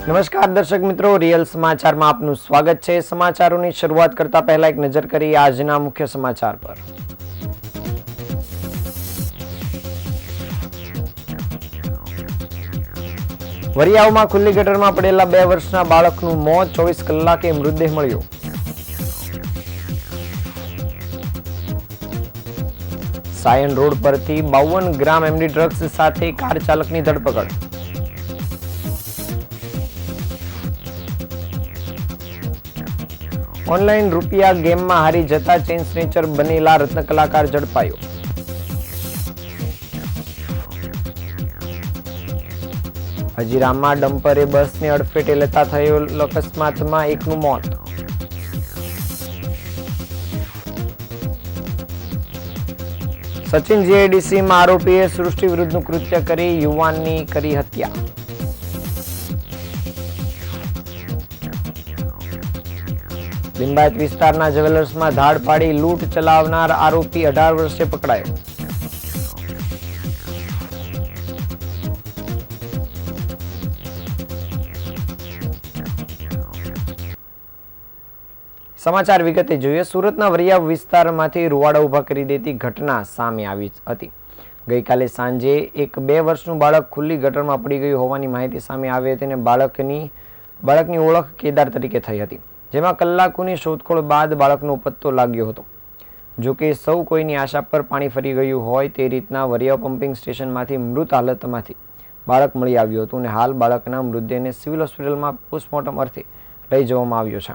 નમસ્કાર દર્શક મિત્રો, રિયલ સમાચારમાં આપનું સ્વાગત છે। સમાચારોની શરૂઆત કરતા પહેલા એક નજર કરીએ આજના મુખ્ય સમાચાર પર। વરિયાવમાં ખુલ્લી ગટરમાં પડેલા 2 વર્ષના બાળકનું મોત, 24 કલાકે મૃતદેહ મળ્યો। સાયન રોડ પરથી 52 ગ્રામ એમડી ડ્રગ્સ સાથે કાર ચાલકની ધરપકડ। ઓનલાઈન રૂપિયા ગેમમાં હારી જતા ચેઇન સ્નેચર બનેલા રત્ન કલાકાર ઝડપાયો। હજીરામાં ડમ્પરે બસને અડફેટે લેતા થયેલ અકસ્માતમાં એકનું મોત। સચિન જીઆઈડીસીમાં આરોપીએ સૃષ્ટિ વિરુદ્ધનું કૃત્ય કરી યુવાનની કરી હત્યા। લિંબાયત વિસ્તારના જ્વેલર્સમાં ધાડ પાડી લૂંટ ચલાવનાર આરોપી 18 વર્ષે પકડાયો। સમાચાર વિગતે જોઈએ। સુરતના વરિયાવ વિસ્તારમાંથી રૂવાડા ઉભા કરી દેતી ઘટના સામે આવી હતી। ગઈકાલે સાંજે એક 2 વર્ષનું બાળક ખુલ્લી ગટરમાં પડી ગયું હોવાની માહિતી સામે આવી હતી અને બાળકની ઓળખ કેદાર તરીકે થઈ હતી, જેમાં કલાકોની શોધખોળ બાદ બાળકનો પત્તો લાગ્યો હતો। જોકે સૌ કોઈની આશા પર પાણી ફરી ગયું હોય તે રીતના વરિયાવ પમ્પિંગ સ્ટેશનમાંથી મૃત હાલતમાંથી બાળક મળી આવ્યું હતું અને હાલ બાળકના મૃતદેહને સિવિલ હોસ્પિટલમાં પોસ્ટમોર્ટમ અર્થે લઈ જવામાં આવ્યો છે।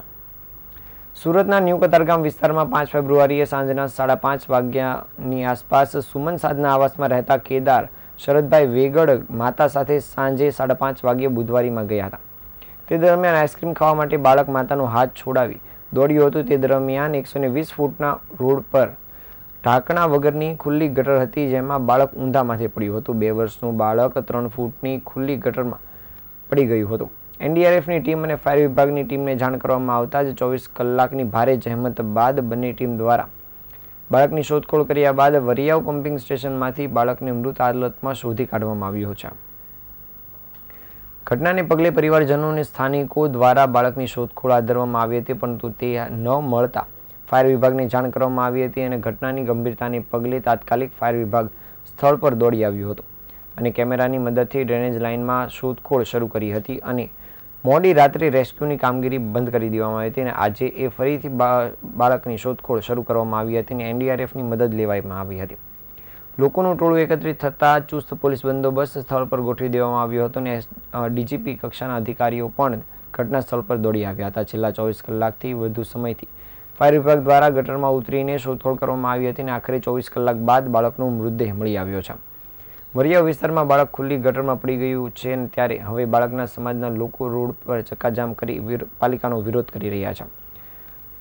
સુરતના ન્યૂ કતારગામ વિસ્તારમાં 5 ફેબ્રુઆરીએ સાંજના 5:30 વાગ્યાની આસપાસ સુમન સાધના આવાસમાં રહેતા કેદાર શરદભાઈ વેગડ માતા સાથે સાંજે 5:30 વાગ્યે બુધવારીમાં ગયા હતા। તે દરમિયાન આઈસ્ક્રીમ ખાવા માટે બાળક માતાનો હાથ છોડાવી દોડ્યું હતું। તે દરમિયાન 120 ફૂટના રોડ પર ઢાંકણા વગરની ખુલ્લી ગટર હતી, જેમાં બાળક ઊંધા માથે પડ્યું હતું। 2 વર્ષનું બાળક 3 ફૂટની ખુલ્લી ગટરમાં પડી ગયું હતું। એનડીઆરએફની ટીમ અને ફાયર વિભાગની ટીમને જાણ કરવામાં આવતા જ 24 કલાકની ભારે જહેમત બાદ બંને ટીમ દ્વારા બાળકની શોધખોળ કર્યા બાદ વરિયાવ પમ્પિંગ સ્ટેશનમાંથી બાળકને મૃત હાલતમાં શોધી કાઢવામાં આવ્યો છે। ઘટનાને પગલે પરિવારજનો અને સ્થાનિકો દ્વારા બાળકની શોધખોળ હાથ ધરવામાં આવી હતી, પરંતુ તે ન મળતા ફાયર વિભાગને જાણ કરવામાં આવી હતી અને ઘટનાની ગંભીરતાને પગલે તાત્કાલિક ફાયર વિભાગ સ્થળ પર દોડી આવ્યું હતું અને કેમેરાની મદદથી ડ્રેનેજ લાઇનમાં શોધખોળ શરૂ કરી હતી અને મોડી રાત્રે રેસ્ક્યુની કામગીરી બંધ કરી દેવામાં આવી હતી અને આજે ફરીથી બાળકની શોધખોળ શરૂ કરવામાં આવી હતી અને એનડીઆરએફની મદદ લેવામાં આવી હતી। લોકોનું ટોળું એકત્રિત થતાં ચુસ્ત પોલીસ બંદોબસ્ત સ્થળ પર ગોઠવી દેવામાં આવ્યો હતો અને ડીજીપી કક્ષાના અધિકારીઓ પણ ઘટના સ્થળ પર દોડી આવ્યા હતા। છેલ્લા 24 કલાકથી વધુ સમયથી ફાયર વિભાગ દ્વારા ગટરમાં ઉતરીને શોધખોળ કરવામાં આવી હતી અને આખરે 24 કલાક બાદ બાળકનો મૃતદેહ મળી આવ્યો છે। વરિયાવ વિસ્તારમાં બાળક ખુલ્લી ગટરમાં પડી ગયું છે, ત્યારે હવે બાળકના સમાજના લોકો રોડ પર ચક્કાજામ કરી પાલિકાનો વિરોધ કરી રહ્યા છે।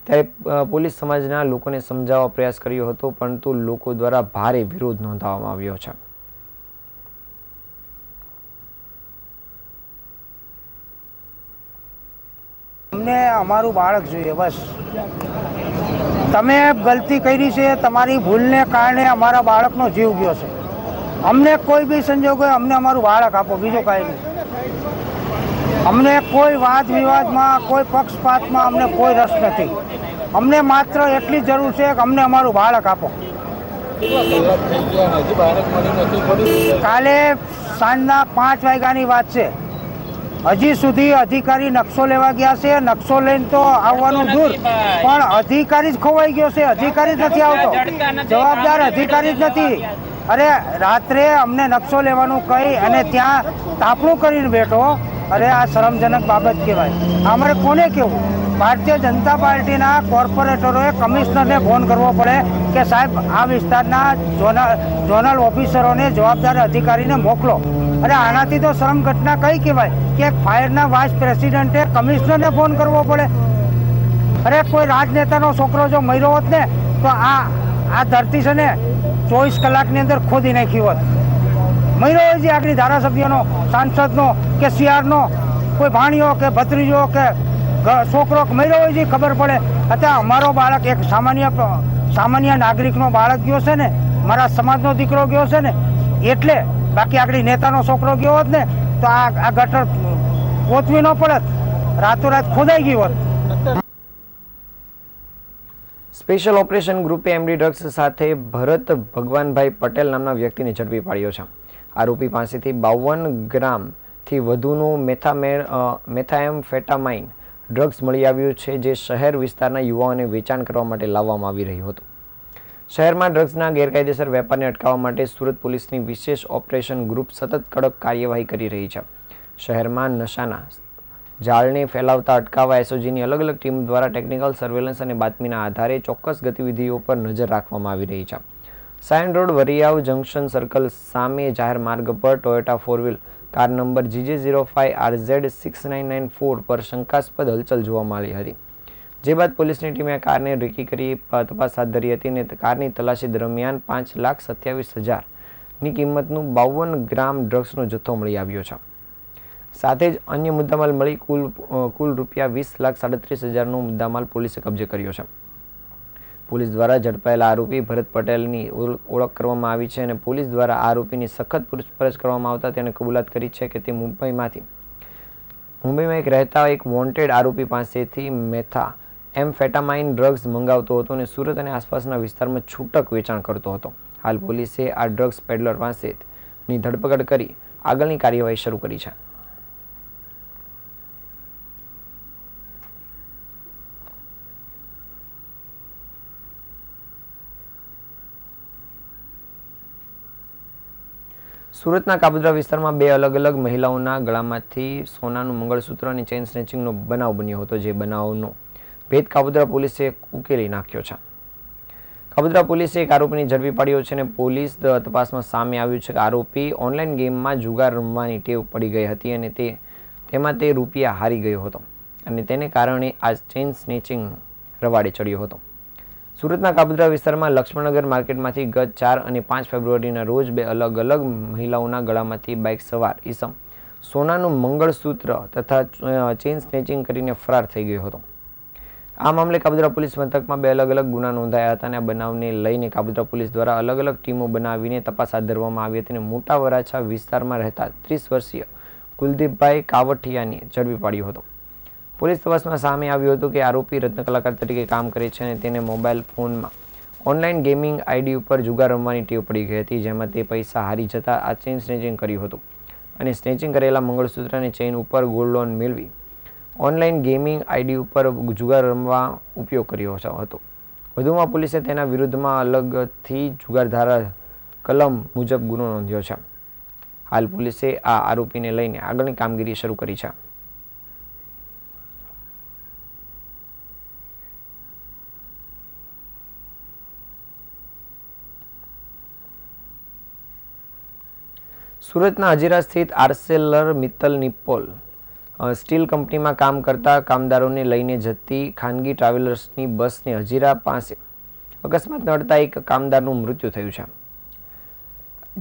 ત્યારે પોલીસ સમાજના લોકોને સમજાવવા પ્રયાસ કર્યો હતો, પરંતુ લોકો દ્વારા ભારે વિરોધ નોંધાવવામાં આવ્યો છે। અમને અમારું બાળક જોઈએ, બસ। તમે ગલતી કરી છે, તમારી ભૂલને કારણે અમારા બાળકનો જીવ ગયો છે। અમને કોઈ બી સંજોગોએ અમને અમારું બાળક આપો, બીજું કાંઈ નહીં। અમને કોઈ વાદ વિવાદમાં, કોઈ પક્ષપાતમાં અમને કોઈ રસ નથી। અમને માત્ર એટલી જરૂર છે કે અમને અમારું બાળક આપો। કાલે સાંજના 5 વાગ્યાની વાત છે, હજી સુધી અધિકારી નકશો લેવા ગયા છે। નકશો લઈને તો આવવાનું દૂર, પણ અધિકારી જ ખોવાઈ ગયો છે। અધિકારી જ નથી આવતો, જવાબદાર અધિકારી જ નથી। અરે રાત્રે અમને નકશો લેવાનું કહી અને ત્યાં તાપણું કરીને બેઠો। અરે આ શરમજનક બાબત કહેવાય। અમારે કોને કહેવું? ભારતીય જનતા પાર્ટીના કોર્પોરેટરોએ કમિશનરને ફોન કરવો પડે કે સાહેબ આ વિસ્તારના ઝોનલ ઓફિસરોને, જવાબદાર અધિકારીને મોકલો। અરે આનાથી તો શરમ ઘટના કઈ કહેવાય કે ફાયરના વાઇસ પ્રેસિડેન્ટે કમિશનરને ફોન કરવો પડે। અરે કોઈ રાજનેતાનો છોકરો જો મર્યો હોત ને તો આ ધરતી છે ને 24 કલાકની અંદર ખોદી નાખી હોત। મર્યો હોય છે આગળ ધારાસભ્યનો, સાંસદનો કે સીઆરનો, કોઈ ભાણિયો કે ભત્રીજો કે છોકરો મર્યો હોય છે ખબર પડે। અત્યારે અમારો બાળક એક સામાન્ય નાગરિકનો બાળક ગયો છે ને, મારા સમાજનો દીકરો ગયો છે ને, એટલે બાકી આગળ નેતાનો છોકરો ગયો હોત ને તો આ ગટર ગોતવી ન પડત, રાતોરાત ખોદાઈ ગઈ હોત. સ્પેશિયલ ઓપરેશન ગ્રુપે એમડી ડ્રગ્સ સાથે ભરત ભગવાનભાઈ પટેલ નામના વ્યક્તિને ઝડપી પાડ્યો છે. આરોપી પાસેથી 52 ગ્રામથી વધુનું મેથાએમ્ફેટામાઇન ડ્રગ્સ મળી આવ્યું છે, જે શહેર વિસ્તારના યુવાઓને વેચાણ કરવા માટે લાવવામાં આવી રહ્યું હતું. શહેરમાં ડ્રગ્સના ગેરકાયદેસર વેપારને અટકાવવા માટે સુરત પોલીસની વિશેષ ઓપરેશન ગ્રુપ સતત કડક કાર્યવાહી કરી રહી છે. શહેરમાં નશાના જાળને ફેલાવતા અટકાવવા એસઓજીની અલગ અલગ ટીમ દ્વારા ટેકનિકલ સર્વેલન્સ અને બાતમીના આધારે ચોક્કસ ગતિવિધિઓ પર નજર રાખવામાં આવી રહી છે. સાયન રોડ વરિયાવ જંકશન સર્કલ સામે જાહેર માર્ગ પર Toyota 4 wheel car number GJ05RZ6994 પર શંકાસ્પદ હલચલ જોવા મળી હતી. જે બાદ પોલીસની ટીમે કારને રેકી કરી તપાસ હાથ ધરી હતી અને કારની તલાશી દરમિયાન 5,27,000ની કિંમતનું 52 ગ્રામ ડ્રગ્સનો જથ્થો મળી આવ્યો છે. સાથે જ અન્ય મુદ્દામાલ મળી કુલ રૂપિયા 20,37,000નો મુદ્દામાલ પોલીસે કબજે કર્યો છે. પોલીસ દ્વારા ઝડપાયેલા આરોપી ભરત પટેલની ઓળખ કરવામાં આવી છે અને પોલીસ દ્વારા આરોપીની સખત પૂછપરછ કરવામાં આવતા તેણે કબૂલાત કરી છે કે તે મુંબઈમાં એક રહેતા એક વોન્ટેડ આરોપી પાસેથી મેથાએમ્ફેટામાઇન ડ્રગ્સ મંગાવતો હતો અને સુરત અને આસપાસના વિસ્તારમાં છૂટક વેચાણ કરતો હતો. હાલ પોલીસે આ ડ્રગ્સ પેડલર પાસેની ધરપકડ કરી આગળની કાર્યવાહી શરૂ કરી છે. સુરતના કાબુદ્રા વિસ્તારમાં 2 અલગ અલગ મહિલાઓના ગળામાંથી સોનાનું મંગળસૂત્ર અને ચેઇન સ્નેચિંગનો બનાવ બન્યો હતો. જે બનાવનો ભેદ કાબુદ્રા પોલીસે ઉકેલી નાખ્યો છે. કાબુદ્રા પોલીસે એક આરોપીને ઝડપી પાડ્યો છે અને પોલીસ તપાસમાં સામે આવ્યું છે કે આરોપી ઓનલાઈન ગેમમાં જુગાર રમવાની ટેવ પડી ગઈ હતી અને તેમાં તે રૂપિયા હારી ગયો હતો અને તેને કારણે આ ચેઇન સ્નેચિંગ રવાડે ચડ્યો હતો. સુરતના કાબુદ્રા વિસ્તારમાં લક્ષ્મણનગર માર્કેટમાંથી ગત 4 અને 5 ફેબ્રુઆરીના રોજ 2 અલગ અલગ મહિલાઓના ગળામાંથી બાઇક સવાર ઈસમ સોનાનું મંગળસૂત્ર તથા ચેઇન સ્નેચિંગ કરીને ફરાર થઈ ગયો હતો. આ મામલે કાબુદ્રા પોલીસ મથકમાં 2 અલગ અલગ ગુના નોંધાયા હતા અને આ બનાવને લઈને કાબુદ્રા પોલીસ દ્વારા અલગ અલગ ટીમો બનાવીને તપાસ હાથ ધરવામાં આવી હતી અને મોટા વરાછા વિસ્તારમાં રહેતા 30 વર્ષીય કુલદીપભાઈ કાવઠિયાને ઝડપી પાડ્યો હતો. પોલીસ તપાસમાં સામે આવ્યું હતું કે આરોપી રત્ન કલાકાર તરીકે કામ કરે છે અને તેને મોબાઈલ ફોનમાં ઓનલાઈન ગેમિંગ આઈડી ઉપર જુગાર રમવાની ટેવ પડી ગઈ હતી, જેમાં તે પૈસા હારી જતા આ ચેઇન સ્નેચિંગ કર્યું હતું અને સ્નેચિંગ કરેલા મંગળસૂત્ર અને ચેઇન ઉપર ગોલ્ડ લોન મેળવી ઓનલાઈન ગેમિંગ આઈડી ઉપર જુગાર રમવા ઉપયોગ કર્યો હતો. વધુમાં પોલીસે તેના વિરુદ્ધમાં અલગથી જુગારધારા કલમ મુજબ ગુનો નોંધ્યો છે. હાલ પોલીસે આ આરોપીને લઈને આગળની કામગીરી શરૂ કરી છે. સુરતના હજીરા સ્થિત આર્સેલર મિત્તલ નિપ્પોલ સ્ટીલ કંપનીમાં કામ કરતા કામદારોને લઈને જતી ખાનગી ટ્રાવેલર્સની બસને હજીરા પાસે અકસ્માત નડતા એક કામદારનું મૃત્યુ થયું છે,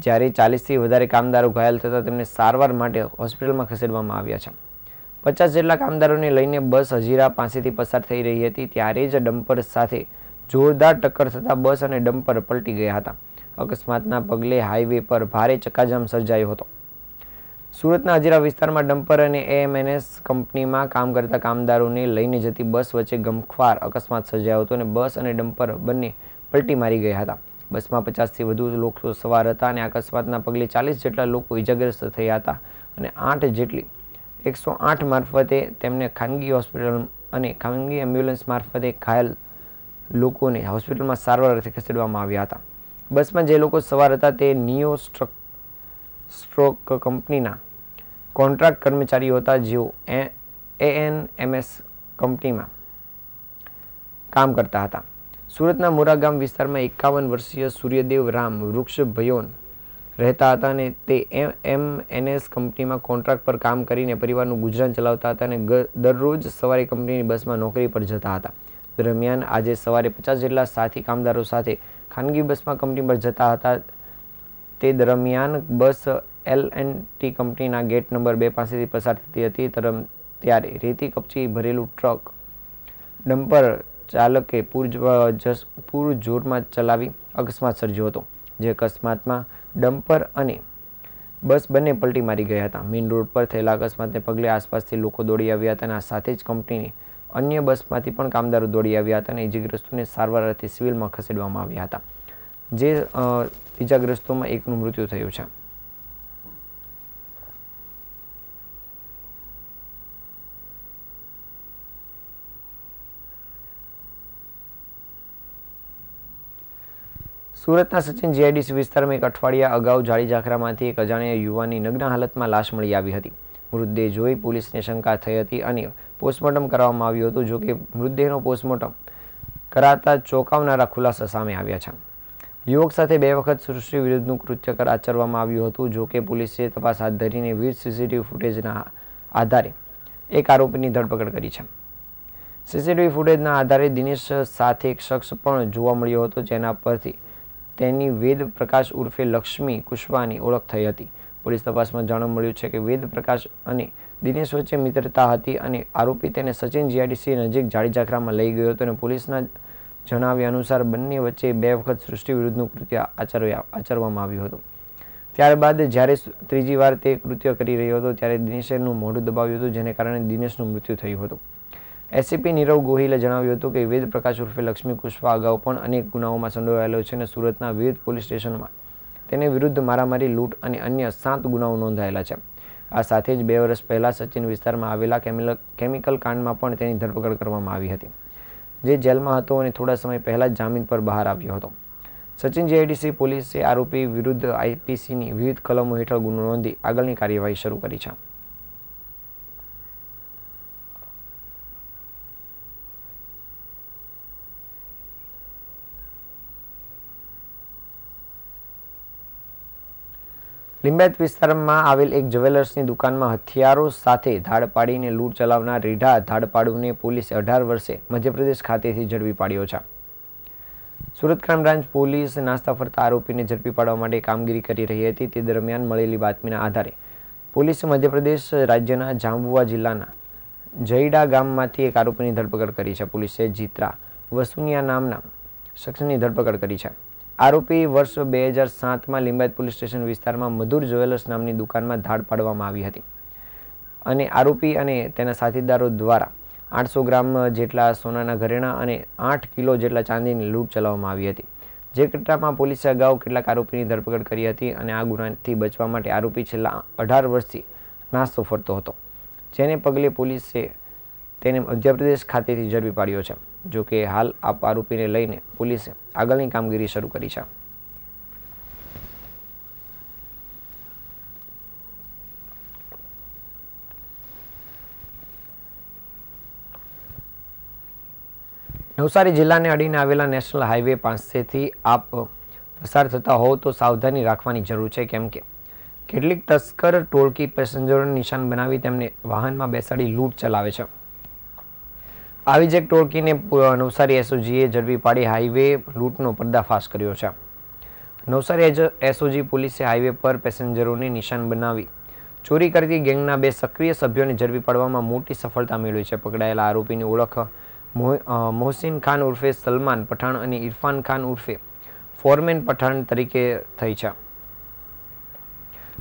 જ્યારે 40થી વધારે કામદારો ઘાયલ થતા તેમને સારવાર માટે હોસ્પિટલમાં ખસેડવામાં આવ્યા છે. 50 જેટલા કામદારોને લઈને બસ હજીરા પાસેથી પસાર થઈ રહી હતી ત્યારે જ ડમ્પર સાથે જોરદાર ટક્કર થતાં બસ અને ડમ્પર પલટી ગયા હતા. અકસ્માતના પગલે હાઈવે પર ભારે ચક્કાજામ સર્જાયો હતો. સુરતના હજીરા વિસ્તારમાં ડમ્પર અને એએમએનએસ કંપનીમાં કામ કરતા કામદારોને લઈને જતી બસ વચ્ચે ગમખ્વાર અકસ્માત સર્જાયો હતો અને બસ અને ડમ્પર બંને પલટી મારી ગયા હતા. બસમાં 50થી વધુ લોકો સવાર હતા અને અકસ્માતના પગલે 40 જેટલા લોકો ઇજાગ્રસ્ત થયા હતા અને 8 જેટલી 108 મારફતે તેમને ખાનગી હોસ્પિટલ અને ખાનગી એમ્બ્યુલન્સ મારફતે ઘાયલ લોકોને હોસ્પિટલમાં સારવાર અર્થે ખસેડવામાં આવ્યા હતા. બસમાં જે લોકો સવાર હતા તે નિયો સ્ટ્રોક કંપનીના કોન્ટ્રાક્ટ કર્મચારીઓ હતા, જેઓ એએનએમએસ કંપનીમાં કામ કરતા હતા. સુરતના મોરાગામ વિસ્તારમાં 51 વર્ષીય સૂર્યદેવ રામ વૃક્ષ ભયોન રહેતા હતા અને તે એએમએનએસ કંપનીમાં કોન્ટ્રાક્ટ પર કામ કરીને પરિવારનું ગુજરાન ચલાવતા હતા અને દરરોજ સવારે કંપનીની બસમાં નોકરી પર જતા હતા. દરમિયાન આજે સવારે 50 જેટલા સાથી કામદારો સાથે ખાનગી બસમાં કંપની પર જતા હતા. તે દરમિયાન બસ એલ&ટી કંપનીના ગેટ નંબર 2 પાસેથી પસાર થતી હતી ત્યારે રેતી કપચી ભરેલું ટ્રક ડમ્પર ચાલકે પૂરજોરમાં ચલાવી અકસ્માત સર્જ્યો હતો. જે અકસ્માતમાં ડમ્પર અને બસ બંને પલટી મારી ગયા હતા. મેઇન રોડ પર થયેલા અકસ્માતને પગલે આસપાસથી લોકો દોડી આવ્યા હતા અને આ સાથે જ કંપનીની અન્ય બસમાંથી પણ કામદારો દોડી આવ્યા હતા અને ઇજાગ્રસ્તોને સારવાર અર્થે સિવિલમાં ખસેડવામાં આવ્યા હતા. જે ઇજાગ્રસ્તોમાં એકનું મૃત્યુ થયું છે. સુરતના સચિન જીઆઈડીસી વિસ્તારમાં એક અઠવાડિયા અગાઉ જાડી ઝાખરામાંથી એક અજાણ્યા યુવાનની નગ્ન હાલતમાં લાશ મળી આવી હતી. મૃતદેહ જોઈ પોલીસને શંકા થઈ હતી અને પોસ્ટમોર્ટમ કરવામાં આવ્યું હતું. જોકે મૃતદેહનો પોસ્ટમોર્ટમ કરાતા ચોંકાવનારા ખુલાસા સામે આવ્યા છે. યુવક સાથે 2 વખત સૃષ્ટિ વિરુદ્ધનું કૃત્ય આચરવામાં આવ્યું હતું. જોકે પોલીસે તપાસ હાથ ધરીને વિવિધ સીસીટીવી ફૂટેજના આધારે એક આરોપીની ધરપકડ કરી છે. સીસીટીવી ફૂટેજના આધારે દિનેશ સાથે એક શખ્સ પણ જોવા મળ્યો હતો, જેના પરથી તેની વેદ પ્રકાશ ઉર્ફે લક્ષ્મી કુશવાની ઓળખ થઈ હતી. પોલીસ તપાસમાં જાણવા મળ્યું છે કે વેદ પ્રકાશ અને દિનેશ વચ્ચે મિત્રતા હતી અને આરોપી તેને સચિન જીઆઈડીસી નજીક જાડી ઝાખરામાં લઈ ગયો હતો અને પોલીસના જણાવ્યા અનુસાર બંને વચ્ચે 2 વખત સૃષ્ટિ વિરુદ્ધનું કૃત્ય આચરવામાં આવ્યું હતું. ત્યારબાદ જ્યારે ત્રીજી વાર તે કૃત્ય કરી રહ્યો હતો ત્યારે દિનેશનું મોઢું દબાવ્યું હતું, જેને કારણે દિનેશનું મૃત્યુ થયું હતું. એસીપી નીરવ ગોહિલે જણાવ્યું હતું કે વેદ પ્રકાશ ઉર્ફે લક્ષ્મી કુશવા અગાઉ પણ અનેક ગુનાઓમાં સંડોવાયેલો છે અને સુરતના વિવિધ પોલીસ સ્ટેશનમાં તેની વિરુદ્ધ મારામારી, લૂંટ અને અન્ય 7 ગુનાઓ નોંધાયેલા છે. આ સાથે જ 2 વર્ષ પહેલા સચિન વિસ્તારમાં આવેલા કેમિકલ કાંડમાં પણ તેની ધરપકડ કરવામાં આવી હતી, જે જેલમાં હતો અને થોડા સમય પહેલા જ જામીન પર બહાર આવ્યો હતો. સચિન જીઆઈડીસી પોલીસે આરોપી વિરુદ્ધ આઈપીસીની વિવિધ કલમો હેઠળ ગુનો નોંધી આગળની કાર્યવાહી શરૂ કરી છે. લિંબાયત વિસ્તારમાં આવેલ એક જ્વેલર્સની દુકાનમાં હથિયારો સાથે ધાડ પાડીને લૂંટ ચલાવનાર રીઢા ધાડપાડુને પોલીસે 18 વર્ષે મધ્યપ્રદેશ ખાતેથી ઝડપી પાડ્યો છે. સુરત ક્રાઇમ બ્રાન્ચ પોલીસ નાસ્તા ફરતા આરોપીને ઝડપી પાડવા માટે કામગીરી કરી રહી હતી. તે દરમિયાન મળેલી બાતમીના આધારે પોલીસે મધ્યપ્રદેશ રાજ્યના જાંબુઆ જિલ્લાના જઈડા ગામમાંથી એક આરોપીની ધરપકડ કરી છે. પોલીસે જીત્રા વસુનિયા નામના શખ્સની ધરપકડ કરી છે. આરોપી વર્ષ 2007માં લિંબાયત પોલીસ સ્ટેશન વિસ્તારમાં મધુર જ્વેલર્સ નામની દુકાનમાં ધાડ પાડવામાં આવી હતી અને આરોપી અને તેના સાથીદારો દ્વારા 800 ગ્રામ જેટલા સોનાના ઘરેણા અને 8 કિલો જેટલા ચાંદીની લૂંટ ચલાવવામાં આવી હતી. જે ઘટનામાં પોલીસે અગાઉ કેટલાક આરોપીની ધરપકડ કરી હતી અને આ ગુનાથી બચવા માટે આરોપી છેલ્લા 18 વર્ષથી નાસ્તો ફરતો હતો, જેને પગલે પોલીસે તેને મધ્યપ્રદેશ ખાતેથી ઝડપી પાડ્યો છે. જો કે હાલ આરોપીને લઈને પોલીસે આગળની કામગીરી શરૂ કરી છે. નવસારી જિલ્લાને અડીને આવેલા નેશનલ હાઈવે પાસેથી આપ પસાર થતા હોવ તો સાવધાની રાખવાની જરૂર છે, કેમ કે કેટલીક તસ્કર ટોળકી પેસેન્જરોને નિશાન બનાવી તેમને વાહનમાં બેસાડી લૂંટ ચલાવે છે. આવી જ એક ટોળકીને નવસારી એસઓજીએ ઝડપી પાડી હાઈવે લૂંટનો પર્દાફાશ કર્યો છે. નવસારી એસઓજી પોલીસે હાઈવે પર પેસેન્જરોને નિશાન બનાવી ચોરી કરતી ગેંગના 2 સક્રિય સભ્યોને ઝડપી પાડવામાં મોટી સફળતા મેળવી છે. પકડાયેલા આરોપીની ઓળખ મોહસિન ખાન ઉર્ફે સલમાન પઠાણ અને ઇરફાન ખાન ઉર્ફે ફોરમેન પઠાણ તરીકે થઈ છે.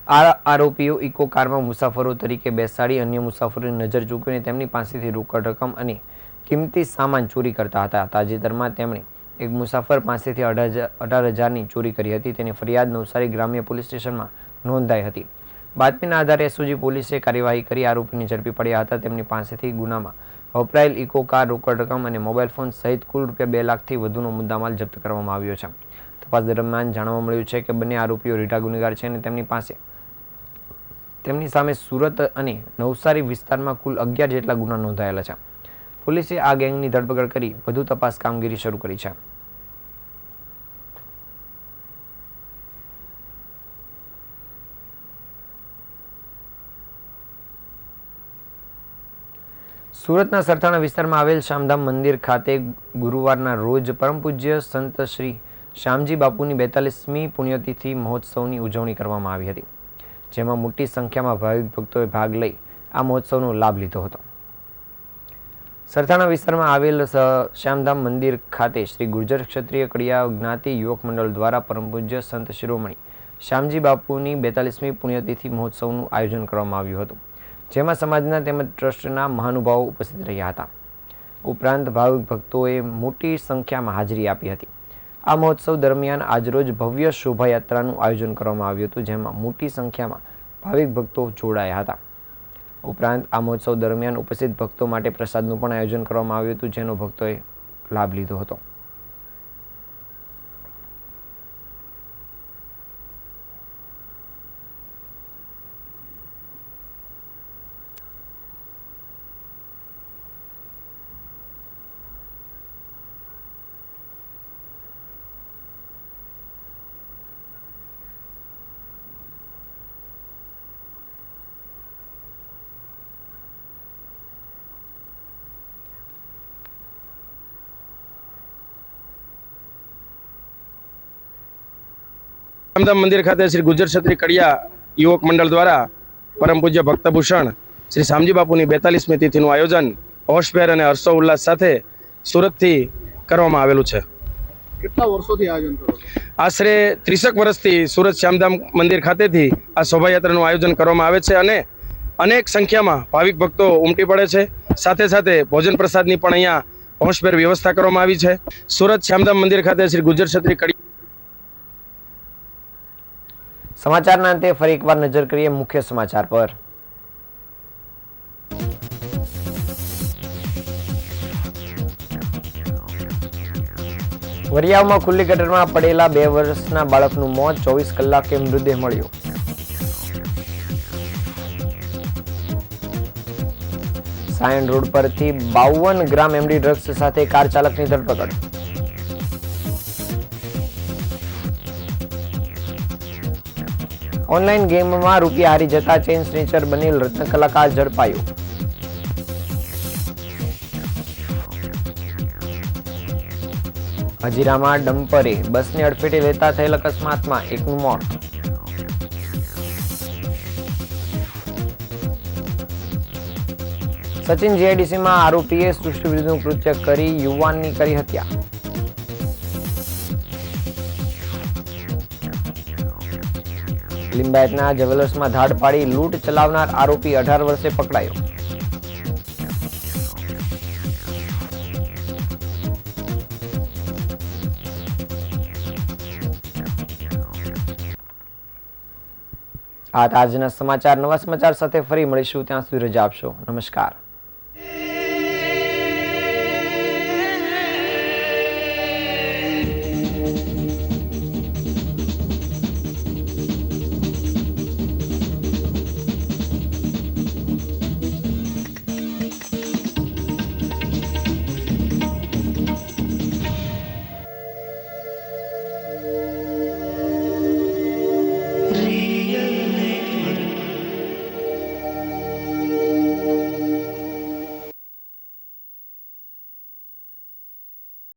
આ આરોપીઓ ઇકો કારમાં મુસાફરો તરીકે બેસાડી અન્ય મુસાફરોની નજર ચૂકવીને તેમની પાસેથી રોકડ રકમ અને કિંમતી સામાન ચોરી કરતા હતા. તાજેતરમાં તેમણે એક મુસાફર પાસેથી 18,000ની ચોરી કરી હતી. તેની ફરિયાદ નવસારી ગ્રામ્ય પોલીસ સ્ટેશનમાં નોંધાઈ હતી. બાતમીના આધારે એસઓજી પોલીસે કાર્યવાહી કરી આરોપીને ઝડપી પડ્યા હતા. તેમની પાસેથી ગુનામાં વપરાયેલ ઇકો કાર, રોકડ રકમ અને મોબાઈલ ફોન સહિત કુલ ₹2 લાખથી વધુનો મુદ્દામાલ જપ્ત કરવામાં આવ્યો છે. તપાસ દરમિયાન જાણવા મળ્યું છે કે બંને આરોપીઓ રીઢા ગુનેગાર છે અને તેમની સામે સુરત અને નવસારી વિસ્તારમાં કુલ 11 જેટલા ગુના નોંધાયેલા છે. પોલીસે આ ગેંગની ધરપકડ કરી વધુ તપાસ કામગીરી શરૂ કરી છે. સુરતના સરથાણા વિસ્તારમાં આવેલ શ્યામધામ મંદિર ખાતે ગુરુવારના રોજ પરમ પૂજ્ય સંત શ્રી શ્યામજી બાપુની 42મી પુણ્યતિથિ મહોત્સવની ઉજવણી કરવામાં આવી હતી, જેમાં મોટી સંખ્યામાં ભાવિક ભક્તોએ ભાગ લઈ આ મહોત્સવનો લાભ લીધો હતો. સરથાણા વિસ્તારમાં આવેલ શ્યામધામ મંદિર ખાતે શ્રી ગુર્જર ક્ષત્રિય કડિયા જ્ઞાતિ યુવક મંડળ દ્વારા પરમ પૂજ્ય સંત શિરોમણી શ્યામજી બાપુની 42મી પુણ્યતિથિ મહોત્સવનું આયોજન કરવામાં આવ્યું હતું, જેમાં સમાજના તેમજ ટ્રસ્ટના મહાનુભાવો ઉપસ્થિત રહ્યા હતા. ઉપરાંત ભાવિક ભક્તોએ મોટી સંખ્યામાં હાજરી આપી હતી. આ મહોત્સવ દરમિયાન આજરોજ ભવ્ય શોભાયાત્રાનું આયોજન કરવામાં આવ્યું હતું, જેમાં મોટી સંખ્યામાં ભાવિક ભક્તો જોડાયા હતા. ઉપરાંત આ મહોત્સવ દરમિયાન ઉપસ્થિત ભક્તો માટે પ્રસાદનું પણ આયોજન કરવામાં આવ્યું હતું, જેનો ભક્તોએ લાભ લીધો હતો. રામધામ મંદિર ખાતે શ્રી ગુજર ક્ષત્રિય કડિયા યુવક મંડળ દ્વારા પરમ પૂજ્ય ભક્તભૂષણ શ્રી શામજી બાપુની 42મી તિથિનું આયોજન હોશભેર અને હર્ષો ઉલ્લાસ સાથે સુરતથી કરવામાં આવેલું છે. કેટલા વર્ષોથી આયોજન કરો છો? આશરે 30 વર્ષથી સુરત શ્યામધામ મંદિર ખાતેથી આ શોભાયાત્રાનું આયોજન કરવામાં આવે છે અને અનેક સંખ્યામાં ભાવિક ભક્તો ઉમટી પડે છે. સાથે સાથે ભોજન પ્રસાદની પણ અહીંયા હોશભેર વ્યવસ્થા કરવામાં આવી છે. સુરત શ્યામધામ મંદિર ખાતે શ્રી ગુજર ક્ષત્રિય કડિયા. સમાચારના અંતે ફરી એકવાર નજર કરીએ મુખ્ય સમાચાર પર. વરિયાવમાં ખુલ્લી ગટરમાં પડેલા 2 વર્ષના બાળકનું મોત, 24 કલાકે મૃતદેહ મળ્યો. સાયણ રોડ પરથી 52 ગ્રામ એમડી ડ્રગ્સ સાથે કાર ચાલકની ધરપકડ. ઓનલાઈન ગેમમાં રૂપિયા હારી જતા ચેઇન સ્નેચર બનેલ રત્ન કલાકાર ઝડપાયો. હજીરામાં ડમ્પરે બસને અડફેટે લેતા થયેલ અકસ્માતમાં એકનું મોત. સચિન જીઆઈડીસીમાં આરોપીએ સૃષ્ટિ વિરુદ્ધનું કૃત્ય કરી યુવાનની કરી હત્યા. લિંબાયતના જવેલર્સમાં ધાડ પાડી લૂંટ ચલાવનાર આરોપી 18 વર્ષે પકડાયો. આ આજના સમાચાર. નવા સમાચાર સાથે ફરી મળીશું. ત્યાં સુધી રજા આપશો. નમસ્કાર.